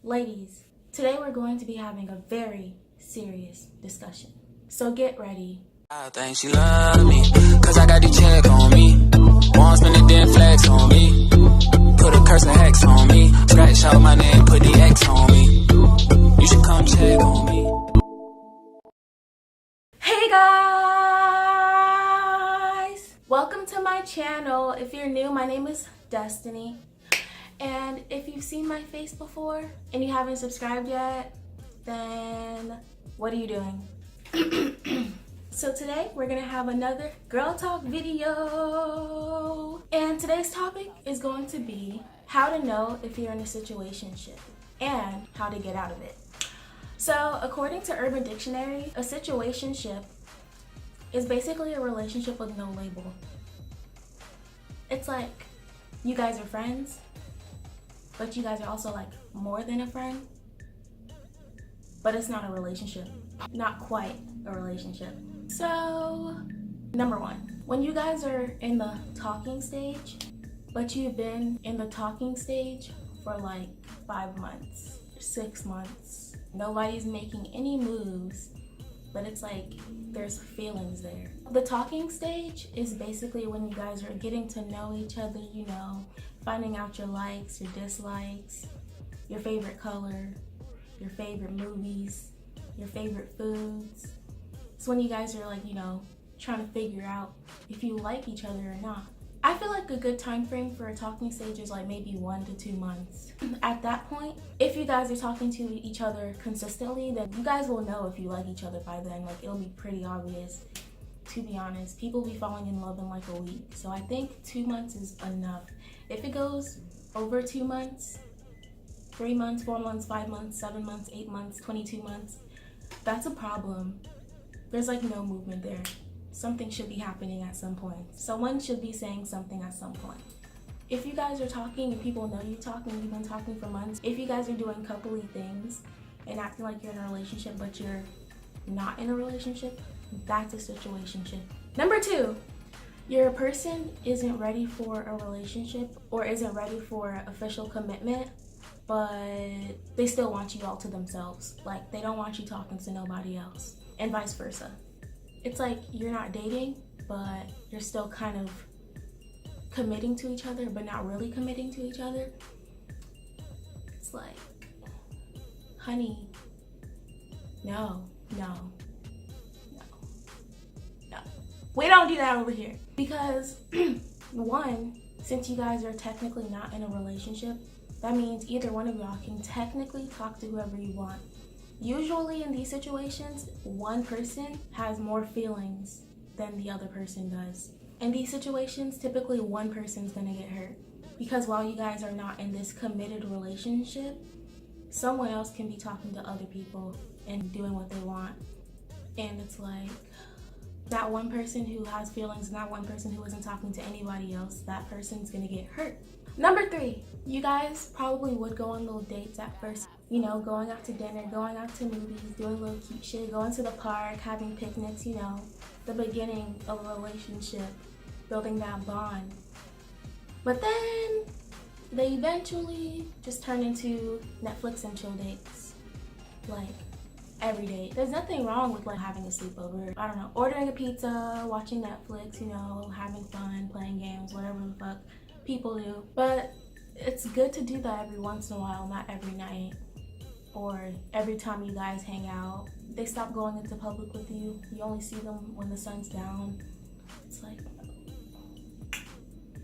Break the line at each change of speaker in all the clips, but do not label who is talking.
Ladies, today we're going to be having a very serious discussion. So get ready.
I think she love me, cause I got the check on me. Won't spend it, then flex on me. Put a curse and hex on me. Scratch out my name, put the X on me. You should come check on me.
Hey guys! Welcome to my channel. If you're new, my name is Destiny. And if you've seen my face before and you haven't subscribed yet, then what are you doing? So today we're gonna have another girl talk video. And today's topic is going to be how to know if you're in a situationship and how to get out of it. So according to Urban Dictionary, a situationship is basically a relationship with no label. It's like you guys are friends, but you guys are also like more than a friend, but it's not a relationship. Not quite a relationship. So, number one, when you guys are in the talking stage, but you've been in the talking stage for like 5 months, 6 months, nobody's making any moves, but it's like there's feelings there. The talking stage is basically when you guys are getting to know each other, you know, finding out your likes, your dislikes, your favorite color, your favorite movies, your favorite foods. It's when you guys are like, you know, trying to figure out if you like each other or not. I feel like a good time frame for a talking stage is like maybe 1 to 2 months. At that point, if you guys are talking to each other consistently, then you guys will know if you like each other by then. Like, it'll be pretty obvious, to be honest. People be falling in love in like a week. So I think 2 months is enough. If it goes over 2 months, 3 months, 4 months, 5 months, 7 months, 8 months, 22 months, that's a problem. There's like no movement there. Something should be happening at some point. Someone should be saying something at some point. If you guys are talking and people know you're talking, you've been talking for months, if you guys are doing coupley things and acting like you're in a relationship but you're not in a relationship, that's a situationship. Number 2, your person isn't ready for a relationship or isn't ready for official commitment, but they still want you all to themselves. Like, they don't want you talking to nobody else, and vice versa. It's like you're not dating, but you're still kind of committing to each other, but not really committing to each other. It's like, honey, no. We don't do that over here. Because, one, since you guys are technically not in a relationship, that means either one of y'all can technically talk to whoever you want. Usually in these situations, one person has more feelings than the other person does. In these situations, typically one person's gonna get hurt. Because while you guys are not in this committed relationship, someone else can be talking to other people and doing what they want. And it's like, that one person who has feelings and that one person who isn't talking to anybody else, that person's gonna get hurt. Number 3, you guys probably would go on little dates at first. You know, going out to dinner, going out to movies, doing little cute shit, going to the park, having picnics, you know, the beginning of a relationship, building that bond. But then they eventually just turn into Netflix and chill dates. Like, every day. There's nothing wrong with like having a sleepover. I don't know, ordering a pizza, watching Netflix, you know, having fun, playing games, whatever the fuck people do. But it's good to do that every once in a while, not every night or every time you guys hang out. They stop going into public with you. You only see them when the sun's down. It's like,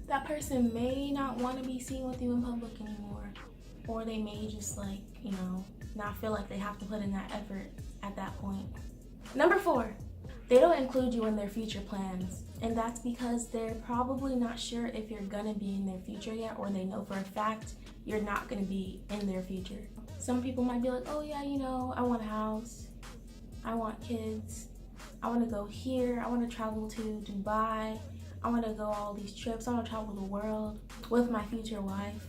that person may not want to be seen with you in public anymore. Or they may just like, you know, not feel like they have to put in that effort at that point. Number 4, they don't include you in their future plans. And that's because they're probably not sure if you're gonna be in their future yet, or they know for a fact you're not gonna be in their future. Some people might be like, oh yeah, you know, I want a house, I want kids, I wanna go here, I wanna travel to Dubai, I wanna go all these trips, I wanna travel the world with my future wife.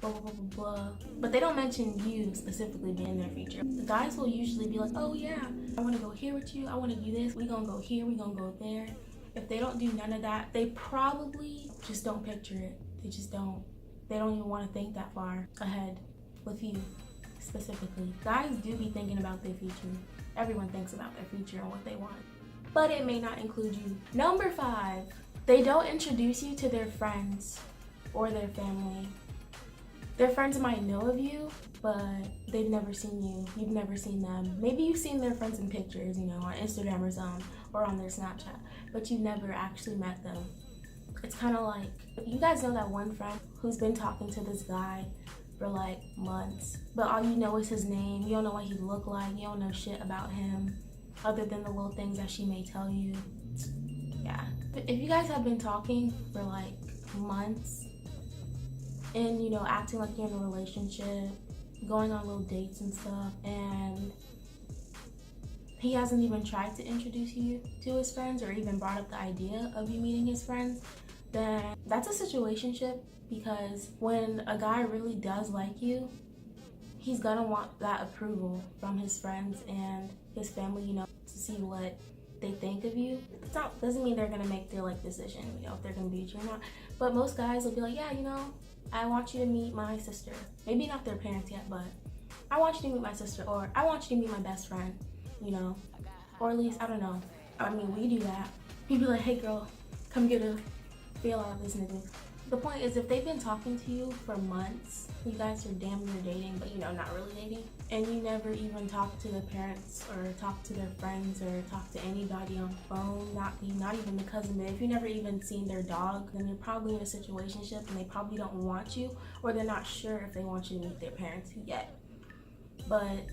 Blah, blah, blah, blah, blah. But they don't mention you specifically being in their future. The guys will usually be like, oh yeah, I want to go here with you, I want to do this, we gonna go here, we gonna go there. If they don't do none of that, they probably just don't picture it. They just don't. They don't even want to think that far ahead with you. specifically. Guys do be thinking about their future. Everyone thinks about their future and what they want, but it may not include you. Number 5, they don't introduce you to their friends or their family. Their friends might know of you, but they've never seen you. You've never seen them. Maybe you've seen their friends in pictures, you know, on Instagram or on their Snapchat, but you've never actually met them. It's kind of like, you guys know that one friend who's been talking to this guy for like months, but all you know is his name. You don't know what he looked like. You don't know shit about him other than the little things that she may tell you. Yeah. If you guys have been talking for like months and, you know, acting like you're in a relationship, going on little dates and stuff, and he hasn't even tried to introduce you to his friends or even brought up the idea of you meeting his friends, then that's a situationship, because when a guy really does like you, he's gonna want that approval from his friends and his family, you know, to see what they think of you. Doesn't mean they're gonna make their like decision, you know, if they're gonna be with you or not. But most guys will be like, yeah, you know, I want you to meet my sister. Maybe not their parents yet, but I want you to meet my sister, or I want you to meet my best friend, you know, or at least, I don't know. I mean, we do that. You'd be like, hey girl, come get a feel out of this nigga. The point is, if they've been talking to you for months, you guys are damn near dating, but you know, not really dating, and you never even talk to their parents or talk to their friends or talk to anybody on the phone, not even the cousin, but if you never even seen their dog, then you're probably in a situationship and they probably don't want you, or they're not sure if they want you to meet their parents yet. But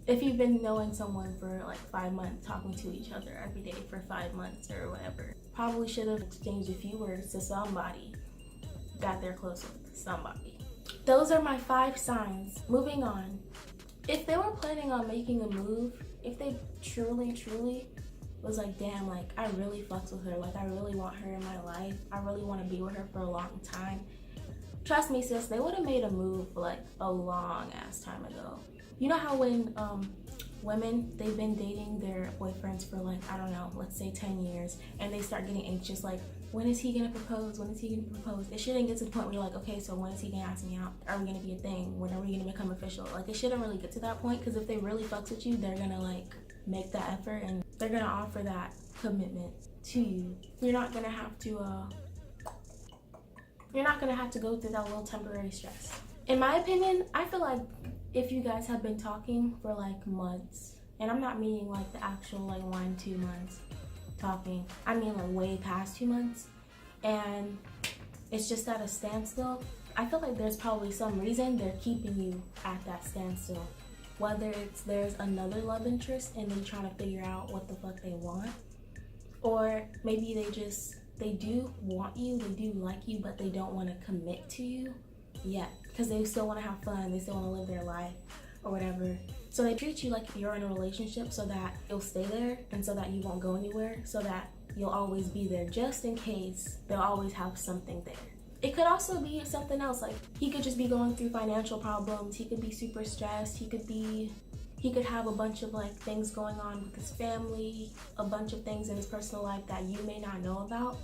if you've been knowing someone for like 5 months, talking to each other every day for 5 months or whatever, probably should have exchanged a few words to somebody, got there close with somebody. Those are my 5 signs. Moving on. If they were planning on making a move, if they truly was like, damn, like I really fucks with her, like I really want her in my life, I really want to be with her for a long time, trust me sis, they would have made a move like a long ass time ago. You know how when women, they've been dating their boyfriends for like, I don't know, let's say 10 years, and they start getting anxious, like, when is he gonna propose? When is he gonna propose? It shouldn't get to the point where you're like, okay, so when is he gonna ask me out? Are we gonna be a thing? When are we gonna become official? Like, it shouldn't really get to that point, because if they really fucks with you, they're gonna like make that effort and they're gonna offer that commitment to you. You're not gonna have to go through that little temporary stress. In my opinion, I feel like if you guys have been talking for like months, and I'm not meaning like the actual like 1-2 months talking, I mean like way past 2 months, and it's just at a standstill, I feel like there's probably some reason they're keeping you at that standstill. Whether it's there's another love interest and they trying to figure out what the fuck they want, or maybe they do want you, they do like you, but they don't want to commit to you yet, because they still want to have fun, they still want to live their life or whatever. So they treat you like you're in a relationship so that you'll stay there and so that you won't go anywhere, so that you'll always be there just in case. They'll always have something there. It could also be something else, like he could just be going through financial problems, he could be super stressed, he could have a bunch of like things going on with his family, a bunch of things in his personal life that you may not know about,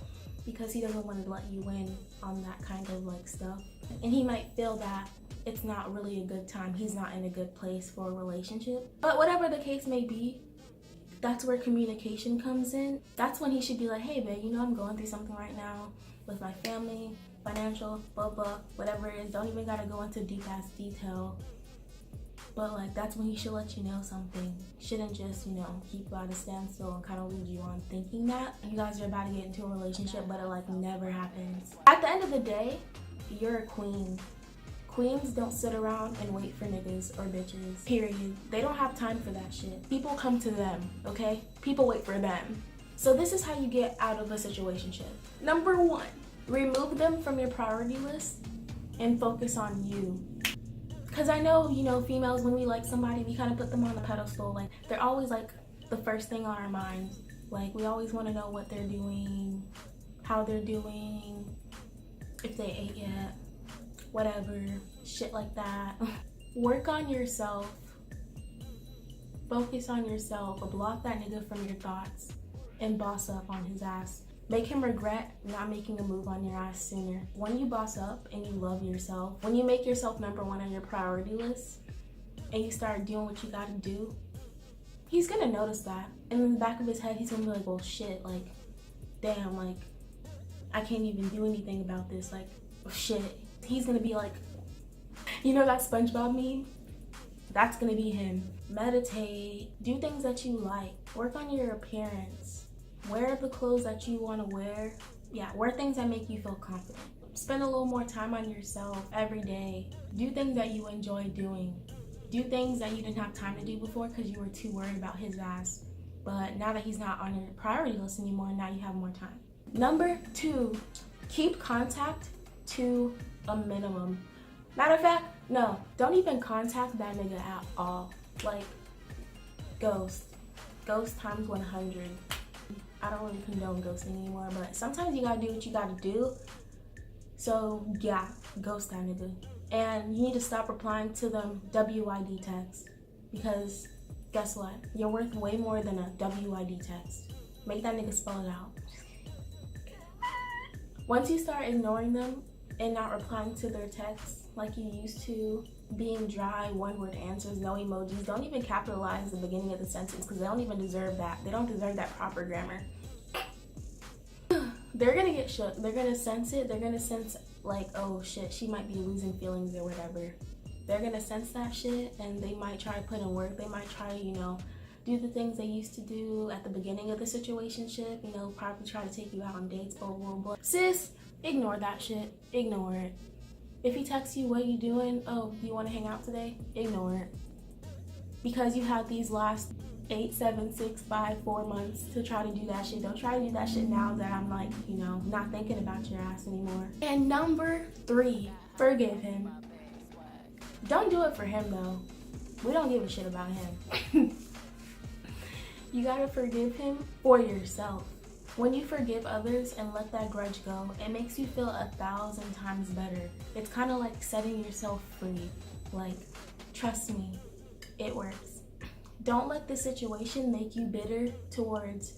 because he doesn't want to let you in on that kind of like stuff. And he might feel that it's not really a good time, he's not in a good place for a relationship. But whatever the case may be, that's where communication comes in. That's when he should be like, hey babe, you know, I'm going through something right now with my family, financial, blah blah, whatever it is. Don't even gotta go into deep ass detail, but like that's when he should let you know something. Shouldn't just, you know, keep you at a standstill and kind of lead you on thinking that you guys are about to get into a relationship, but it like never happens. At the end of the day, you're a queen. Queens don't sit around and wait for niggas or bitches, period. They don't have time for that shit. People come to them, okay? People wait for them. So this is how you get out of a situationship. Number 1, remove them from your priority list and focus on you. Because I know, you know, females, when we like somebody, we kind of put them on a pedestal. Like, they're always like the first thing on our minds. Like, we always want to know what they're doing, how they're doing, if they ate yet, whatever, shit like that. Work on yourself. Focus on yourself. Block that nigga from your thoughts and boss up on his ass. Make him regret not making a move on your ass sooner. When you boss up and you love yourself, when you make yourself number 1 on your priority list, and you start doing what you gotta do, he's gonna notice that. And in the back of his head, he's gonna be like, well, shit, like, damn, like, I can't even do anything about this, like, shit. He's gonna be like, you know that SpongeBob meme? That's gonna be him. Meditate, do things that you like, work on your appearance, wear the clothes that you wanna wear. Yeah, wear things that make you feel confident. Spend a little more time on yourself every day. Do things that you enjoy doing. Do things that you didn't have time to do before because you were too worried about his ass. But now that he's not on your priority list anymore, now you have more time. Number 2, keep contact to a minimum. Matter of fact, no, don't even contact that nigga at all. Like, ghost. Ghost times 100. I don't really condone ghosting anymore, but sometimes you gotta do what you gotta do. So yeah, ghost that nigga. And you need to stop replying to them WID texts, because guess what? You're worth way more than a WID text. Make that nigga spell it out. Once you start ignoring them and not replying to their texts like you used to, being dry, one-word answers, no emojis, don't even capitalize the beginning of the sentence because they don't even deserve that. They don't deserve that proper grammar. They're gonna get shook. They're gonna sense it. They're gonna sense like, oh shit, she might be losing feelings or whatever. They're gonna sense that shit and they might try to put in work. They might try to, you know, do the things they used to do at the beginning of the situationship, you know, probably try to take you out on dates, blah, blah, blah. Sis, ignore that shit. Ignore it. If he texts you, what you doing? Oh, you want to hang out today? Ignore it. Because you had these last 8, 7, 6, 5, 4 months to try to do that shit. Don't try to do that shit now that I'm like, you know, not thinking about your ass anymore. And number 3, forgive him. Don't do it for him though. We don't give a shit about him. You gotta forgive him for yourself. When you forgive others and let that grudge go, it makes you feel 1,000 times better. It's kind of like setting yourself free. Like, trust me, it works. Don't let the situation make you bitter towards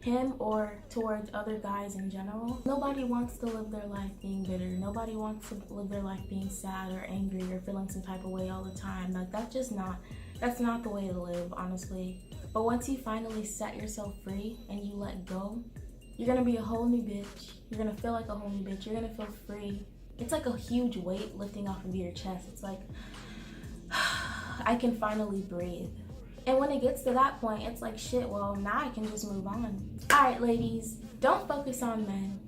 him or towards other guys in general. Nobody wants to live their life being bitter. Nobody wants to live their life being sad or angry or feeling some type of way all the time. Like, that's not the way to live, honestly. But once you finally set yourself free and you let go, you're gonna be a whole new bitch. You're gonna feel like a whole new bitch. You're gonna feel free. It's like a huge weight lifting off of your chest. It's like, I can finally breathe. And when it gets to that point, it's like, shit, well, now I can just move on. All right, ladies, don't focus on men.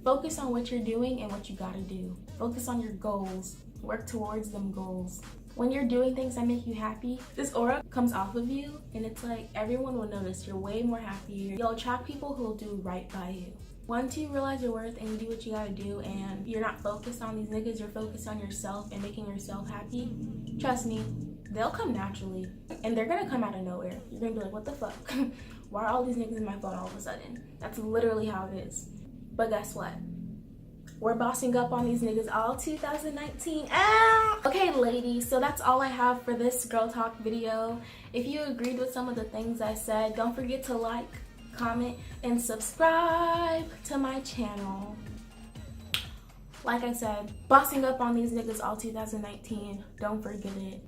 Focus on what you're doing and what you gotta do. Focus on your goals. Work towards them goals. When you're doing things that make you happy, this aura comes off of you, and it's like everyone will notice. You're way more happier. You'll attract people who will do right by you. Once you realize your worth and you do what you gotta do and you're not focused on these niggas, you're focused on yourself and making yourself happy, trust me, they'll come naturally. And they're gonna come out of nowhere. You're gonna be like, what the fuck? Why are all these niggas in my phone all of a sudden? That's literally how it is. But guess what? We're bossing up on these niggas all 2019. Okay, ladies, so that's all I have for this girl talk video. If you agreed with some of the things I said, don't forget to like, comment, and subscribe to my channel. Like I said, bossing up on these niggas all 2019. Don't forget it.